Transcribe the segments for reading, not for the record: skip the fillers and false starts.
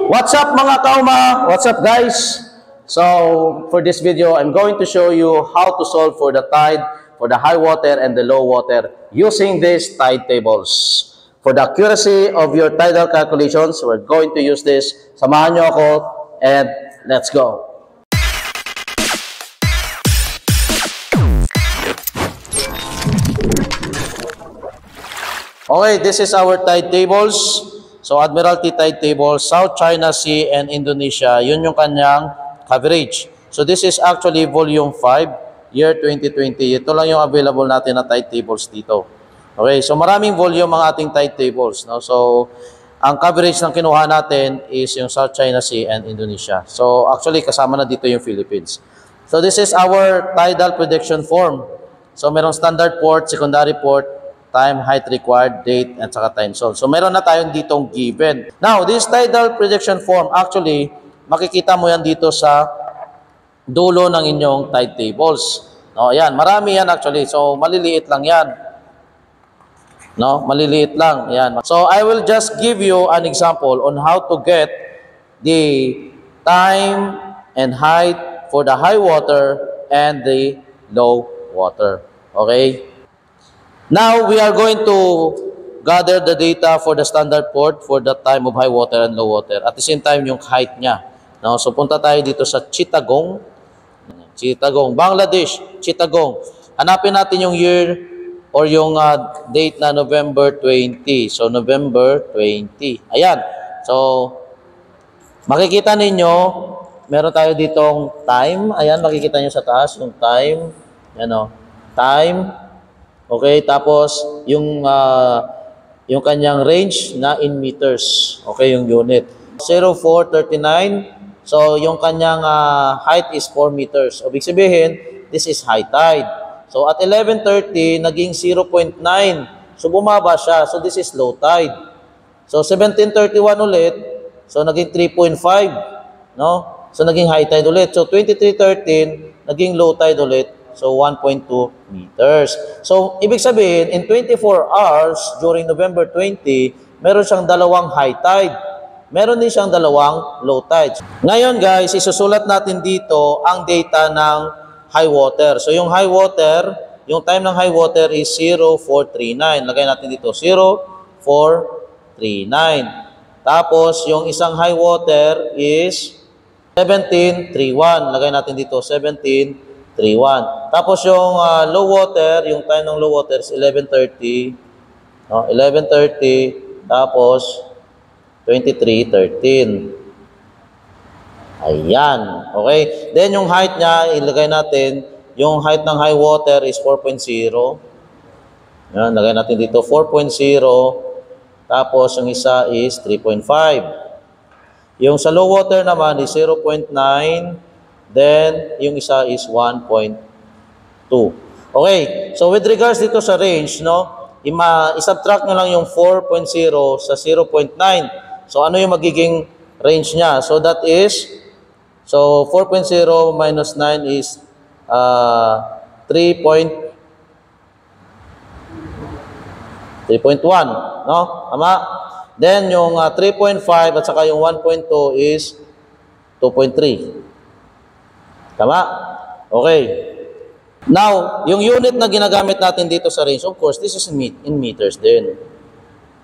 What's up mga kauma? What's up guys? So for this video, I'm going to show you how to solve for the tide, for the high water and the low water using these tide tables. For the accuracy of your tidal calculations, we're going to use this. Samahan nyo ako and let's go. Okay, this is our tide tables. So, Admiralty Tide Table, South China Sea and Indonesia, yun yung kanyang coverage. So, this is actually volume 5, year 2020. Ito lang yung available natin na tide tables dito. Okay, so maraming volume ang ating tide tables. No? So, ang coverage ng kinuha natin is yung South China Sea and Indonesia. So, actually, kasama na dito yung Philippines. So, this is our tidal prediction form. So, merong standard port, secondary port, time, height required, date, at saka time zone. So, meron na tayong ditong given. Now, this tidal prediction form, actually, makikita mo yan dito sa dulo ng inyong tide tables. No, ayan, marami yan actually. So, maliliit lang yan. No, maliliit lang. Ayan. So, I will just give you an example on how to get the time and height for the high water and the low water. Okay? Now, we are going to gather the data for the standard port for the time of high water and low water. At the same time, yung height niya. No? So, punta tayo dito sa Chittagong. Chittagong, Bangladesh, Chittagong. Hanapin natin yung year or yung date na November 20. So, November 20. Ayan. So, makikita ninyo, meron tayo ditong time. Ayan, makikita nyo sa taas yung time. Ayan o. Time. Okay, tapos yung kanyang range na in meters. Okay, yung unit. 0439. So, yung kanyang height is 4 meters. So, ibig sabihin, this is high tide. So, at 11:30, naging 0.9. So, bumaba siya. So, this is low tide. So, 17:31 ulit. So, naging 3.5. No? So, naging high tide ulit. So, 23:13, naging low tide ulit. So, 1.2 meters. So, ibig sabihin, in 24 hours during November 20, meron siyang dalawang high tide. Meron din siyang dalawang low tide. Ngayon guys, isusulat natin dito ang data ng high water. So, yung high water, yung time ng high water is 0439. Lagay natin dito, 0439. Tapos, yung isang high water is 1731. Lagay natin dito, 1731. Tapos yung low water, yung time ng low water is 11:30. No? 11:30. Tapos 23:13. Ayan. Okay. Then yung height niya, ilagay natin, yung height ng high water is 4.0. Ayan, lagay natin dito 4.0. Tapos yung isa is 3.5. Yung sa low water naman is 0.9. Then, yung isa is 1.2. Okay. So, with regards dito sa range, no, isubtract nyo lang yung 4.0 sa 0.9. So, ano yung magiging range niya? So, that is, 4.0 minus 9 is 3.1. No? Tama? Then, yung 3.5 at saka yung 1.2 is 2.3. Tama? Okay. Now, yung unit na ginagamit natin dito sa range, of course, this is in meters din.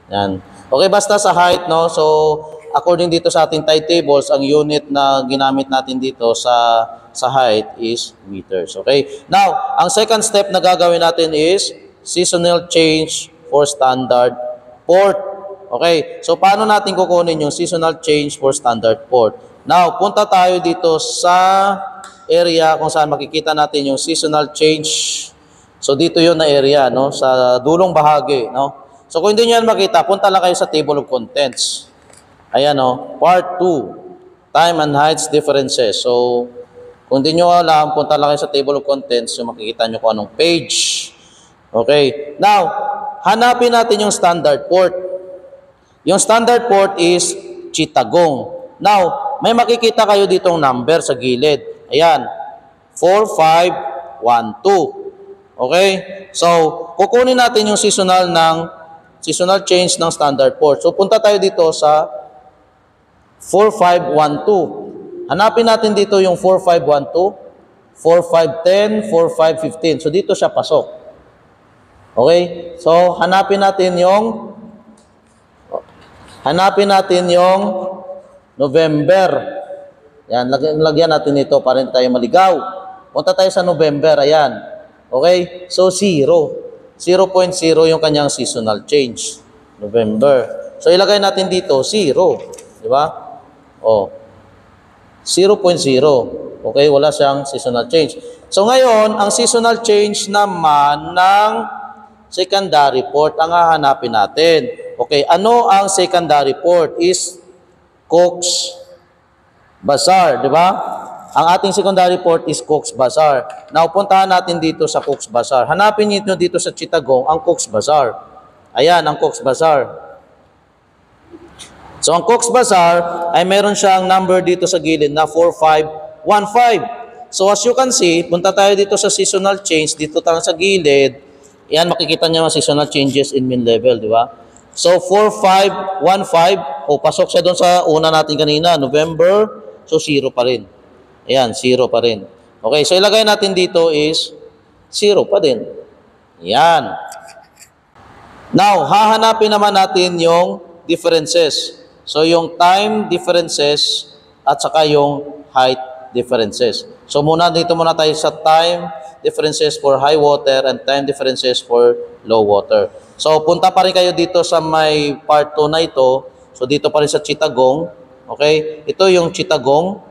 Yan. Okay, basta sa height, no? So, according dito sa ating tide tables, ang unit na ginamit natin dito sa height is meters. Okay? Now, ang second step na gagawin natin is seasonal change for standard port. Okay? So, paano natin kukunin yung seasonal change for standard port? Now, punta tayo dito sa area kung saan makikita natin yung seasonal change. So, dito yun na area, no? Sa dulong bahagi, no? So, kung hindi nyo yan makita, punta lang kayo sa table of contents. Ayan, no? Part 2, time and heights differences. So, kung hindi nyo alam, punta lang kayo sa table of contents, so makikita nyo kung anong page. Okay. Now, hanapin natin yung standard port. Yung standard port is Chittagong. Now, may makikita kayo ditong number sa gilid. Ayan, 4512. Okay? So, kukunin natin yung seasonal change ng standard port. So, punta tayo dito sa 4512. Hanapin natin dito yung 4512, 4510, 4515. So dito siya pasok. Okay? So hanapin natin yung November. Yan, lagyan natin ito para hindi tayo maligaw. Punta tayo sa November, ayan. Okay? So 0. 0.0 yung kanyang seasonal change. November. So ilagay natin dito 0, di ba? Oh. 0.0. Okay, wala siyang seasonal change. So ngayon, ang seasonal change naman ng secondary port ang hahanapin natin. Okay, ano ang secondary port is Cox's Bazar, di ba? Ang ating secondary port is Cox's Bazar. Now, puntahan natin dito sa Cox's Bazar. Hanapin niyo dito sa Chittagong ang Cox's Bazar. Ayan, ang Cox's Bazar. So, ang Cox's Bazar ay meron siyang number dito sa gilid na 4515. So, as you can see, punta tayo dito sa seasonal change. Dito tayo sa gilid. Ayan, makikita niyo ang seasonal changes in mean level, di ba? So, 4515. O, pasok siya doon sa una natin kanina, November. So, 0 pa rin. Ayan, 0 pa rin. Okay, so ilagay natin dito is 0 pa din. Ayan. Now, hahanapin naman natin yung differences. So, yung time differences at saka yung height differences. So, dito muna tayo sa time differences for high water and time differences for low water. So, punta pa rin kayo dito sa may part 2 na ito. So, dito pa rin sa Chittagong. Okay? Ito yung Chittagong.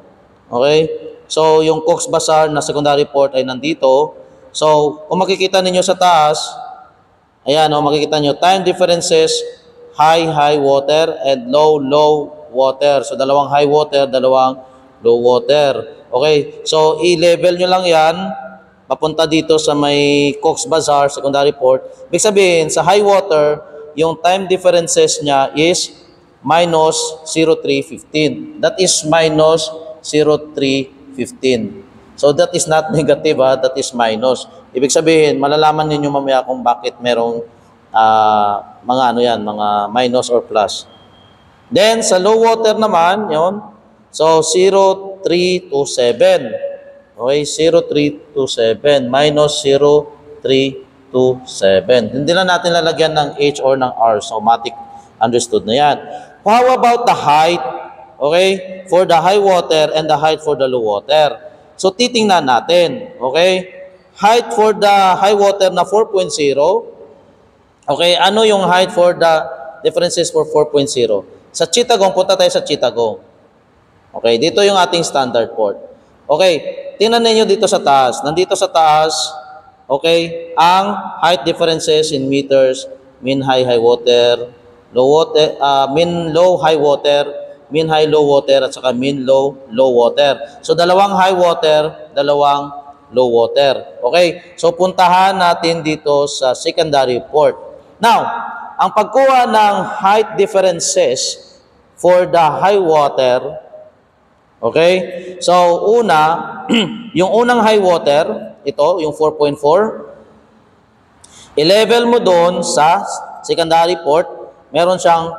Okay? So, yung Cox's Bazar na secondary port ay nandito. So, kung makikita ninyo sa taas, ayan, makikita nyo, time differences, high water and low water. So, dalawang high water, dalawang low water. Okay? So, i-level nyo lang yan, papunta dito sa may Cox's Bazar, secondary port. Ibig sabihin, sa high water, yung time differences niya is minus 0.315. That is minus 0.315. So that is not negative, that is minus. Ibig sabihin, malalaman ninyo mamaya kung bakit merong mga minus or plus. Then sa low water naman, yon. So 0.327. Okay, 0.327 minus 0.327. Hindi na natin lalagyan ng H or ng R. So automatic understood na yan. How about the height? Okay? For the high water and the height for the low water. So, titingnan natin. Okay? Height for the high water na 4.0. Okay? Ano yung height for the differences for 4.0? Sa Chittagong, punta tayo sa Chittagong. Okay? Dito yung ating standard port. Okay? Tingnan ninyo dito sa taas. Nandito sa taas, okay, ang height differences in meters, mean high water, low water, mean low high water, mean high low water, at saka mean low water. So, dalawang high water, dalawang low water. Okay? So, puntahan natin dito sa secondary port. Now, ang pagkuha ng height differences for the high water, okay? So, yung unang high water, ito, yung 4.4, i-level mo doon sa secondary port, meron siyang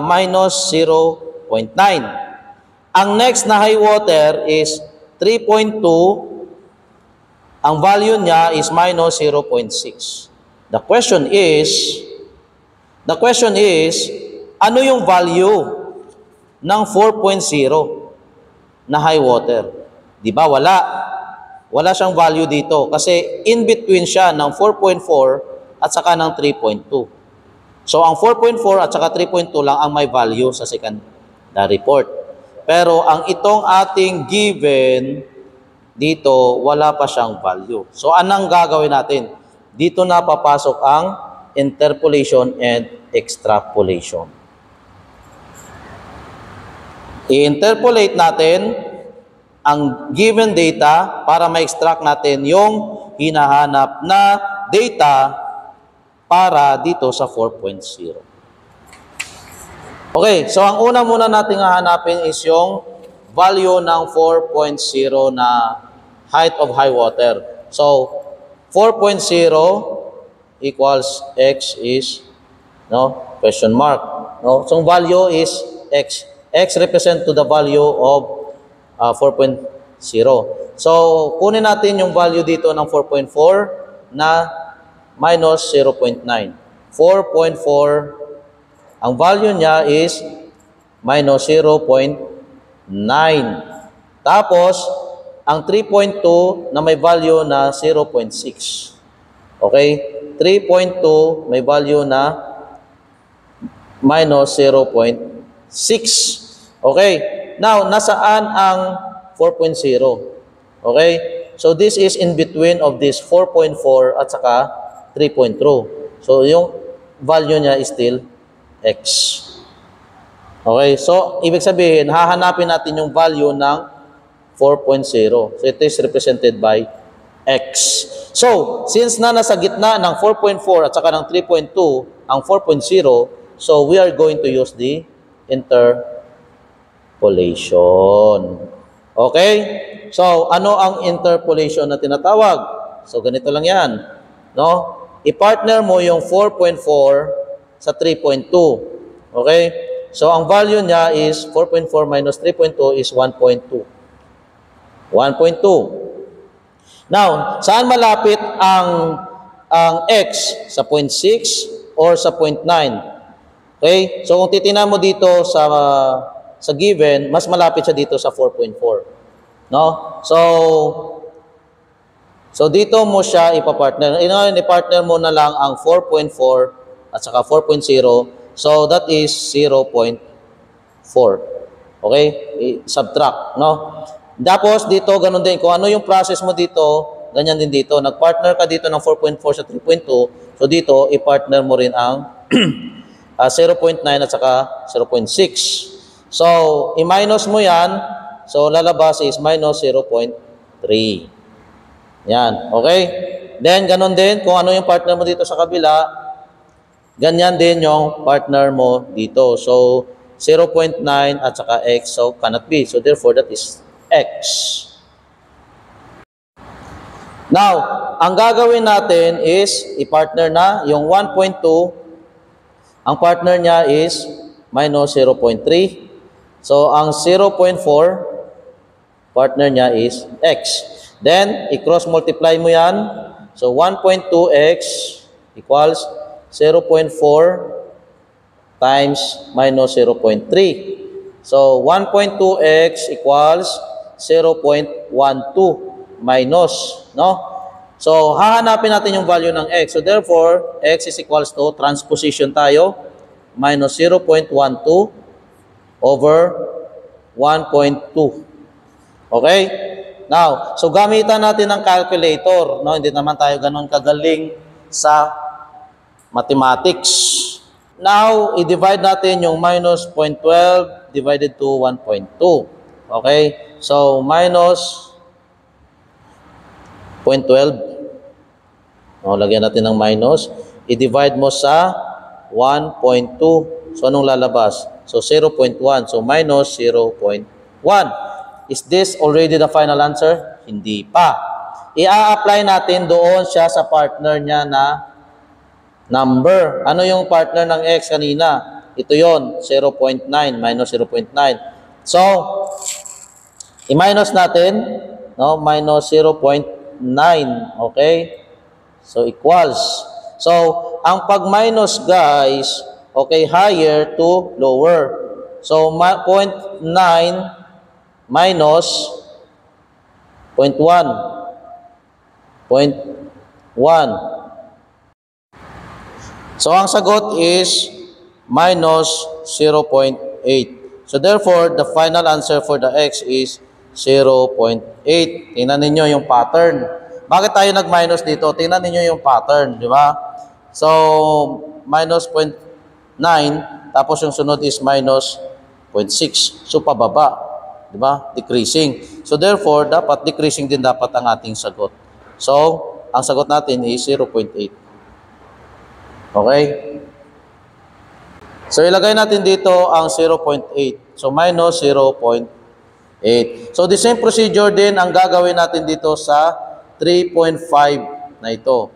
minus 0.9. Ang next na high water is 3.2. Ang value niya is minus 0.6. The question is, ano yung value ng 4.0 na high water? Di ba? Wala siyang value dito kasi in between siya ng 4.4 at saka ng 3.2. So, ang 4.4 at saka 3.2 lang ang may value sa secondary port. Pero, ang itong ating given, dito, wala pa siyang value. So, anong gagawin natin? Dito na papasok ang interpolation and extrapolation. I-interpolate natin ang given data para ma-extract natin yung hinahanap na data para dito sa 4.0. Okay, so ang una muna nating hahanapin is yung value ng 4.0 na height of high water. So, 4.0 equals x is question mark. No? So, value is x. X represent to the value of 4.0. So, kunin natin yung value dito ng 4.4 na minus 0.9. 4.4, ang value niya is minus 0.9. Tapos, ang 3.2 na may value na 0.6. Okay? 3.2 may value na minus 0.6. Okay? Now, nasaan ang 4.0? Okay? So, this is in between of this 4.4 at saka 3.2. So, yung value niya is still x. Okay? So, ibig sabihin, hahanapin natin yung value ng 4.0. So, it is represented by x. So, since na nasa gitna ng 4.4 at saka ng 3.2 ang 4.0, so we are going to use the interpolation. Okay? So, ano ang interpolation na tinatawag? So, ganito lang yan. No? I-partner mo yung 4.4 sa 3.2. Okay? So, ang value niya is 4.4 minus 3.2 is 1.2. 1.2. Now, saan malapit ang x? Sa 0.6 or sa 0.9? Okay? So, kung titingnan mo dito sa given, mas malapit siya dito sa 4.4. No? So dito mo siya ipapartner. I-partner mo na lang ang 4.4 at saka 4.0. So, that is 0.4. Okay? I-subtract, no? Tapos, dito, ganun din. Kung ano yung process mo dito, ganyan din dito. Nag-partner ka dito ng 4.4 sa 3.2. So, dito, i-partner mo rin ang 0.9 at saka 0.6. So, i-minus mo yan. So, lalabas is minus 0.3. Yan. Okay? Then, ganun din. Kung ano yung partner mo dito sa kabila, ganyan din yung partner mo dito. So, 0.9 at saka x. So, cannot be. So, therefore, that is x. Now, ang gagawin natin is i-partner na yung 1.2. Ang partner niya is minus 0.3. So, ang 0.4, partner niya is x. Then, i-cross multiply mo yan. So, 1.2x equals 0.4 times minus 0.3. So, 1.2x equals 0.12 minus, no? So, hahanapin natin yung value ng x. So, therefore, x is equals to, transposition tayo, minus 0.12 over 1.2. Okay? Now, so gamitan natin ng calculator, no? Hindi naman tayo ganun kagaling sa mathematics. Now, i-divide natin yung minus 0.12 divided to 1.2. Okay? So, minus 0.12. No, lagyan natin ng minus. I-divide mo sa 1.2. So, anong lalabas? So, 0.1. So, minus 0.1. Is this already the final answer? Hindi pa. I-apply natin doon siya sa partner niya na number. Ano yung partner ng x kanina? Ito yon, 0.9 minus 0.9. So, i-minus natin, no? Minus 0.9. Okay? So, equals. So, ang pag-minus, guys, okay, higher to lower. So, 0.9 minus 0.1. 0.1. So, ang sagot is minus 0.8. So, therefore, the final answer for the x is 0.8. Tingnan ninyo yung pattern. Bakit tayo nag-minus dito? Tingnan ninyo yung pattern, di ba? So, minus 0.9, tapos yung sunod is minus 0.6. So, pababa. Diba? Decreasing. So, therefore, dapat decreasing din dapat ang ating sagot. So, ang sagot natin is 0.8. Okay? So, ilagay natin dito ang 0.8. So, minus 0.8. So, the same procedure din ang gagawin natin dito sa 3.5 na ito.